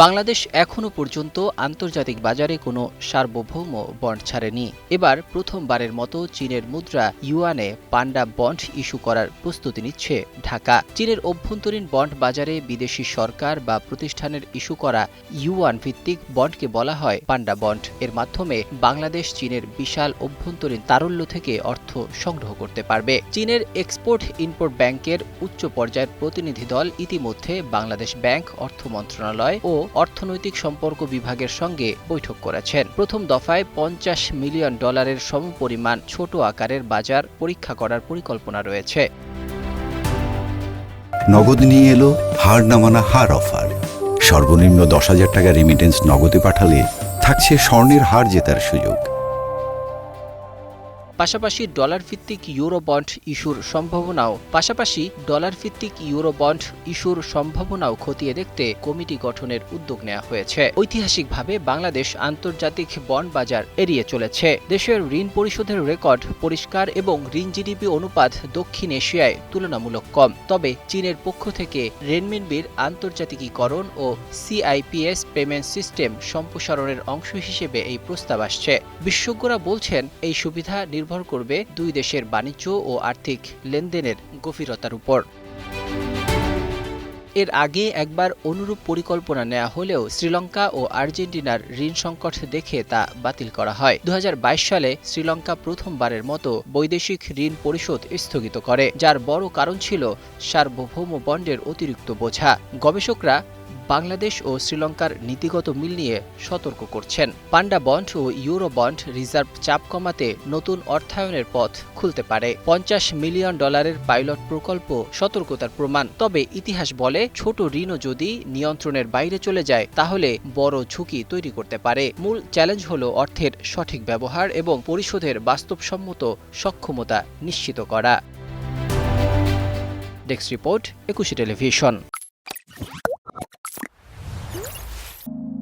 বাংলাদেশ এখনো পর্যন্ত আন্তর্জাতিক বাজারে কোনো সার্বভৌম বন্ড ছাড়েনি। এবার প্রথমবারের মতো চীনের মুদ্রা ইউয়ানে পান্ডা বন্ড ইস্যু করার প্রস্তুতি নিচ্ছে ঢাকা। চীনের অভ্যন্তরীণ বন্ড বাজারে বিদেশি সরকার বা প্রতিষ্ঠানের ইস্যু করা ইউয়ান ভিত্তিক বন্ডকে বলা হয় পান্ডা বন্ড। এর মাধ্যমে বাংলাদেশ চীনের বিশাল অভ্যন্তরীণ তারল্য থেকে অর্থ সংগ্রহ করতে পারবে। চীনের এক্সপোর্ট ইম্পোর্ট ব্যাংকের উচ্চ পর্যায়ের প্রতিনিধি দল ইতিমধ্যে বাংলাদেশ ব্যাংক, অর্থ মন্ত্রণালয় ও অর্থনৈতিক সম্পর্ক বিভাগের সঙ্গে বৈঠক করেছেন। প্রথম দফায় $50 মিলিয়ন সমপরিমাণ ছোট আকারের বাজার পরীক্ষা করার পরিকল্পনা রয়েছে। নগদ নিয়ে এলো হার না মানা হার অফার। সর্বনিম্ন 10,000 টাকা রেমিটেন্স নগদে পাঠালে থাকছে স্বর্ণের হার জেতার সুযোগ। পাশাপাশি ডলার ভিত্তিক ইউরো বন্ড ইস্যুর সম্ভাবনাও খতিয়ে দেখতে কমিটি গঠনের উদ্যোগ নেওয়া হয়েছে। ঐতিহাসিকভাবে বাংলাদেশ আন্তর্জাতিক বন্ড বাজার এড়িয়ে চলেছে। দেশের ঋণ পরিশোধের রেকর্ড পরিষ্কার এবং ঋণ জিডিপি অনুপাত দক্ষিণ এশিয়ায় তুলনামূলক কম। তবে চীনের পক্ষ থেকে রেনমিনবির আন্তর্জাতিকীকরণ ও CIPS পেমেন্ট সিস্টেম সম্প্রসারণের অংশ হিসেবে এই প্রস্তাব আসছে। বিশেষজ্ঞরা বলছেন, এই সুবিধা নির্ভর করবে দুই দেশের বাণিজ্য ও আর্থিক লেনদেনের গভীরতার উপর। এর আগে একবার অনুরূপ পরিকল্পনা নেওয়া হলেও শ্রীলঙ্কা ও আর্জেন্টিনার ঋণ সংকট দেখে তা বাতিল করা হয়। 2022 সালে শ্রীলঙ্কা প্রথমবারের মতো বৈদেশিক ঋণ পরিশোধ স্থগিত করে, যার বড় কারণ ছিল সার্বভৌম বন্ডের অতিরিক্ত বোঝা। গবেষকরা বাংলাদেশ ও শ্রীলঙ্কার নীতিগত মিল নিয়ে সতর্ক করছেন। পান্ডা বন্ড ও ইউরো বন্ড রিজার্ভ চাপ কমাতে নতুন অর্থায়নের পথ খুলতে পারে। $50 মিলিয়ন পাইলট প্রকল্প সতর্কতার প্রমাণ। তবে ইতিহাস বলে, ছোট ঋণও যদি নিয়ন্ত্রণের বাইরে চলে যায় তাহলে বড় ঝুঁকি তৈরি করতে পারে। মূল চ্যালেঞ্জ হলো অর্থের সঠিক ব্যবহার এবং পরিশোধের বাস্তবসম্মত সক্ষমতা নিশ্চিত করা। Desk report, 21 television.